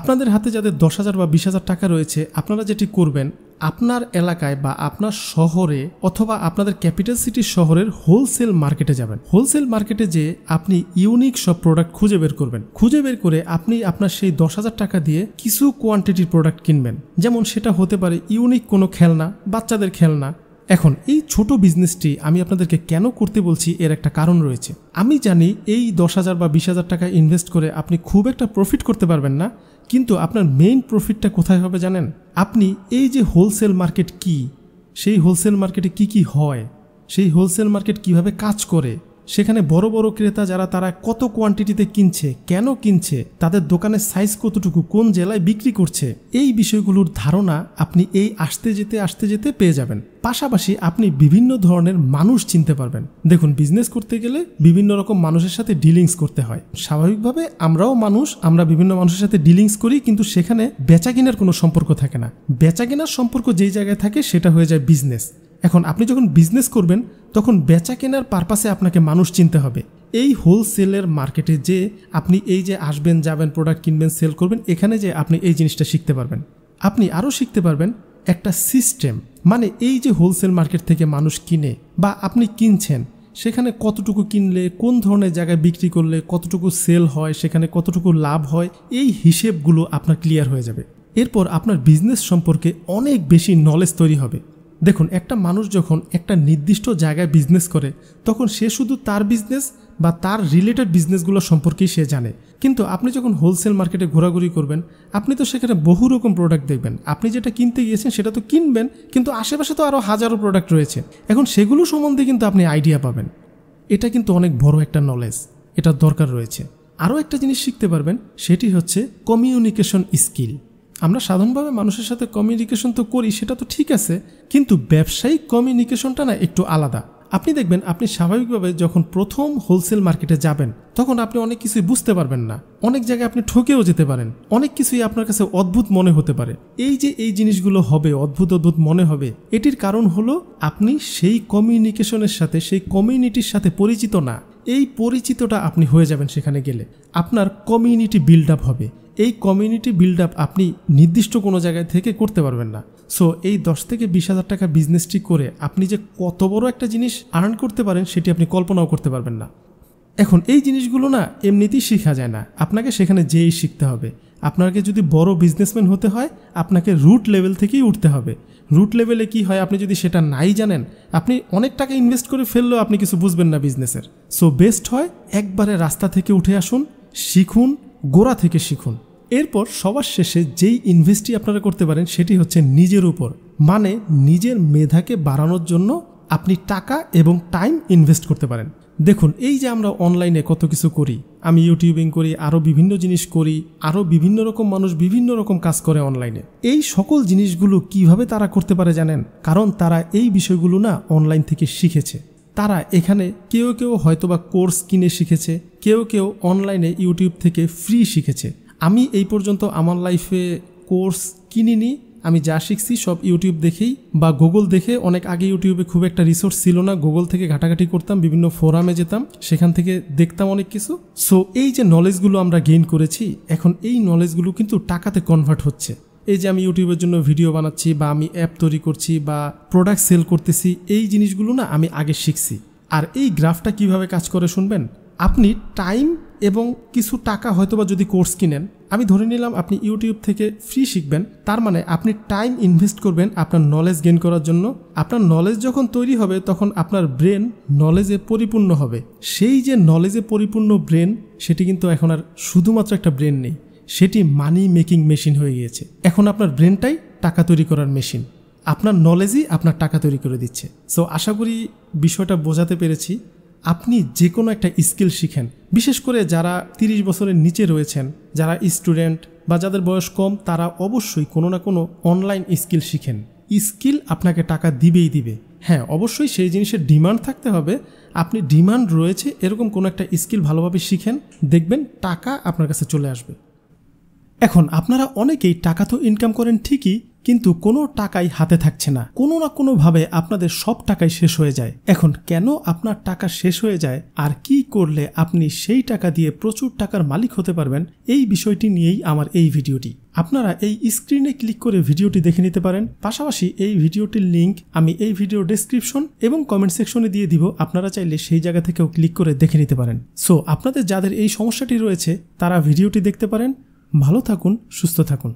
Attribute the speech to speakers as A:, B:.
A: আপনাদের হাতে যাদের 10,000 বা 20,000 টাকা রয়েছে, আপনারা যেটি করবেন, আপনার এলাকায় বা আপনার শহরে অথবা আপনাদের ক্যাপিটাল সিটি শহরের হোলসেল মার্কেটে যাবেন। হোলসেল মার্কেটে যে আপনি ইউনিক সব প্রোডাক্ট খুঁজে বের করবেন। খুঁজে বের করে আপনি আপনার সেই 10,000 টাকা দিয়ে কিছু কোয়ান্টিটির প্রোডাক্ট কিনবেন। যেমন সেটা হতে পারে ইউনিক কোনো খেলনা, বাচ্চাদের খেলনা। এখন এই ছোট বিজনেসটি আমি আপনাদেরকে কেন করতে বলছি, এর একটা কারণ রয়েছে। আমি জানি এই 10,000 বা 20,000 টাকা ইনভেস্ট করে আপনি খুব একটা প্রফিট করতে পারবেন না, কিন্তু আপনার মেইন প্রফিটটা কোথায় হবে জানেন? আপনি এই যে হোলসেল মার্কেট কি, সেই হোলসেল মার্কেটে কি কি হয়, সেই হোলসেল মার্কেট কিভাবে কাজ করে, সেখানে বড় বড় ক্রেতা যারা তারা কত কোয়ান্টিটিতে কিনছে, কেন কিনছে, তাদের দোকানের সাইজ কতটুকু, কোন জেলায় বিক্রি করছে, এই বিষয়গুলোর ধারণা আপনি এই আসতে যেতে পেয়ে যাবেন। পাশাপাশি আপনি বিভিন্ন ধরনের মানুষ চিনতে পারবেন। দেখুন, বিজনেস করতে গেলে বিভিন্ন রকম মানুষের সাথে ডিলিংস করতে হয়। স্বাভাবিকভাবে আমরাও মানুষ, আমরা বিভিন্ন মানুষের সাথে ডিলিংস করি, কিন্তু সেখানে বেচা কেনার কোনো সম্পর্ক থাকে না। বেচা কেনার সম্পর্ক যেই জায়গায় থাকে সেটা হয়ে যায় বিজনেস। এখন আপনি যখন বিজনেস করবেন তখন বেচা কেনার পারপাসে আপনাকে মানুষ চিনতে হবে। এই হোলসেলের মার্কেটে যে আপনি এই যে আসবেন, যাবেন, প্রোডাক্ট কিনবেন, সেল করবেন, এখানে যে আপনি এই জিনিসটা শিখতে পারবেন। আপনি আরও শিখতে পারবেন একটা সিস্টেম, মানে এই যে হোলসেল মার্কেট থেকে মানুষ কিনে বা আপনি কিনছেন, সেখানে কতটুকু কিনলে, কোন ধরনের জায়গায় বিক্রি করলে কতটুকু সেল হয়, সেখানে কতটুকু লাভ হয়, এই হিসেবগুলো আপনার ক্লিয়ার হয়ে যাবে। এরপর আপনার বিজনেস সম্পর্কে অনেক বেশি নলেজ তৈরি হবে। দেখুন, একটা মানুষ যখন একটা নির্দিষ্ট জায়গায় বিজনেস করে তখন সে শুধু তার বিজনেস বা তার রিলেটেড বিজনেসগুলো সম্পর্কেই সে জানে। কিন্তু আপনি যখন হোলসেল মার্কেটে ঘোরাঘুরি করবেন, আপনি তো সেখানে বহু রকম প্রোডাক্ট দেখবেন। আপনি যেটা কিনতে গিয়েছেন সেটা তো কিনবেন, কিন্তু আশেপাশে তো আরও হাজারো প্রোডাক্ট রয়েছে। এখন সেগুলো সম্বন্ধে কিন্তু আপনি আইডিয়া পাবেন। এটা কিন্তু অনেক বড় একটা নলেজ, এটার দরকার রয়েছে। আরও একটা জিনিস শিখতে পারবেন, সেটি হচ্ছে কমিউনিকেশন স্কিল। আমরা সাধারণভাবে মানুষের সাথে কমিউনিকেশন তো করি, সেটা তো ঠিক আছে, কিন্তু ব্যবসায়িক কমিউনিকেশনটা না একটু আলাদা। আপনি দেখবেন, আপনি স্বাভাবিকভাবে যখন প্রথম হোলসেল মার্কেটে যাবেন তখন আপনি অনেক কিছুই বুঝতে পারবেন না, অনেক জায়গায় আপনি ঠকেও যেতে পারেন, অনেক কিছুই আপনার কাছে অদ্ভুত মনে হতে পারে। এই যে এই জিনিসগুলো হবে, অদ্ভুত মনে হবে, এটির কারণ হলো আপনি সেই কমিউনিকেশনের সাথে, সেই কমিউনিটির সাথে পরিচিত না। এই পরিচিতটা আপনি হয়ে যাবেন সেখানে গেলে, আপনার কমিউনিটি বিল্ড আপ হবে। এই কমিউনিটি বিল্ড আপ আপনি নির্দিষ্ট কোনো জায়গায় থেকে করতে পারবেন না। সো এই 10 থেকে 20,000 টাকা বিজনেসটি করে আপনি যে কত বড় একটা জিনিস আর্ন করতে পারেন সেটি আপনি কল্পনাও করতে পারবেন না। এখন এই জিনিসগুলো না এমনিতেই শেখা যায় না, আপনাকে সেখানে যেয়েই শিখতে হবে। আপনাকে যদি বড় বিজনেসম্যান হতে হয়, আপনাকে রুট লেভেল থেকেই উঠতে হবে। রুট লেভেলে কি হয়, আপনি যদি সেটা নাই জানেন, আপনি অনেক টাকা ইনভেস্ট করে ফেললেও আপনি কিছু বুঝবেন না বিজনেসের। সো বেস্ট হয় একবারে রাস্তা থেকে উঠে আসুন, শিখুন, গোড়া থেকে শিখুন। এরপর সবার শেষে যেই ইনভেস্টই আপনারা করতে পারেন সেটি হচ্ছে নিজের উপর, মানে নিজের মেধাকে বাড়ানোর জন্য আপনি টাকা এবং টাইম ইনভেস্ট করতে পারেন। দেখুন, এই যে আমরা অনলাইনে কত কিছু করি, আমি ইউটিউবিং করি, আরও বিভিন্ন জিনিস করি, আরও বিভিন্ন রকম মানুষ বিভিন্ন রকম কাজ করে অনলাইনে। এই সকল জিনিসগুলো কিভাবে তারা করতে পারে জানেন? কারণ তারা এই বিষয়গুলো না অনলাইন থেকে শিখেছে। তারা এখানে কেউ হয়তোবা কোর্স কিনে শিখেছে, কেউ অনলাইনে ইউটিউব থেকে ফ্রি শিখেছে। আমি এই পর্যন্ত আমার লাইফে কোর্স কিনিনি, আমি যা শিখছি সব ইউটিউব দেখেই বা গুগল দেখে। অনেক আগে ইউটিউবে খুব একটা রিসোর্স ছিল না, গুগল থেকে ঘাটাঘাটি করতাম, বিভিন্ন ফোরামে যেতাম, সেখান থেকে দেখতাম অনেক কিছু। সো এই যে নলেজগুলো আমরা গেইন করেছি, এখন এই নলেজগুলো কিন্তু টাকাতে কনভার্ট হচ্ছে। এই যে আমি ইউটিউবের জন্য ভিডিও বানাচ্ছি বা আমি অ্যাপ তৈরি করছি বা প্রোডাক্ট সেল করতেছি, এই জিনিসগুলো না আমি আগে শিখছি। আর এই গ্রাফটা কিভাবে কাজ করে শুনবেন? আপনি টাইম এবং কিছু টাকা হয়তোবা যদি কোর্স কিনেন, আমি ধরে নিলাম আপনি ইউটিউব থেকে ফ্রি শিখবেন, তার মানে আপনি টাইম ইনভেস্ট করবেন আপনার নলেজ গেইন করার জন্য। আপনার নলেজ যখন তৈরি হবে তখন আপনার ব্রেন নলেজে পরিপূর্ণ হবে। সেই যে নলেজে পরিপূর্ণ ব্রেন, সেটি কিন্তু এখন আর শুধুমাত্র একটা ব্রেন নেই, সেটি মানি মেকিং মেশিন হয়ে গিয়েছে। এখন আপনার ব্রেনটাই টাকা তৈরি করার মেশিন, আপনার নলেজই আপনার টাকা তৈরি করে দিচ্ছে। সো আশা করি বিষয়টা বোঝাতে পেরেছি। আপনি যে কোনো একটা স্কিল শিখেন, বিশেষ করে যারা 30 বছরের নিচে রয়েছেন, যারা স্টুডেন্ট বা যাদের বয়স কম, তারা অবশ্যই কোনো না কোনো অনলাইন স্কিল শিখেন। স্কিল আপনাকে টাকা দিবেই দিবে। হ্যাঁ, অবশ্যই সেই জিনিসের ডিমান্ড থাকতে হবে। আপনি ডিমান্ড রয়েছে এরকম কোনো একটা স্কিল ভালোভাবে শিখেন, দেখবেন টাকা আপনার কাছে চলে আসবে। এখন আপনারা অনেকেই টাকা তো ইনকাম করেন ঠিকই, কিন্তু কোনো টাকাই হাতে থাকছে না, কোনো না কোনোভাবে আপনাদের সব টাকাই শেষ হয়ে যায়। এখন কেন আপনার টাকা শেষ হয়ে যায় আর কি করলে আপনি সেই টাকা দিয়ে প্রচুর টাকার মালিক হতে পারবেন, এই বিষয়টি নিয়েই আমার এই ভিডিওটি। আপনারা এই স্ক্রিনে ক্লিক করে ভিডিওটি দেখে নিতে পারেন। পাশাপাশি এই ভিডিওটির লিঙ্ক আমি এই ভিডিও ডেসক্রিপশন এবং কমেন্ট সেকশনে দিয়ে দিব, আপনারা চাইলে সেই জায়গা থেকেও ক্লিক করে দেখে নিতে পারেন। সো আপনাদের যাদের এই সমস্যাটি রয়েছে তারা ভিডিওটি দেখতে পারেন। ভালো থাকুন, সুস্থ থাকুন।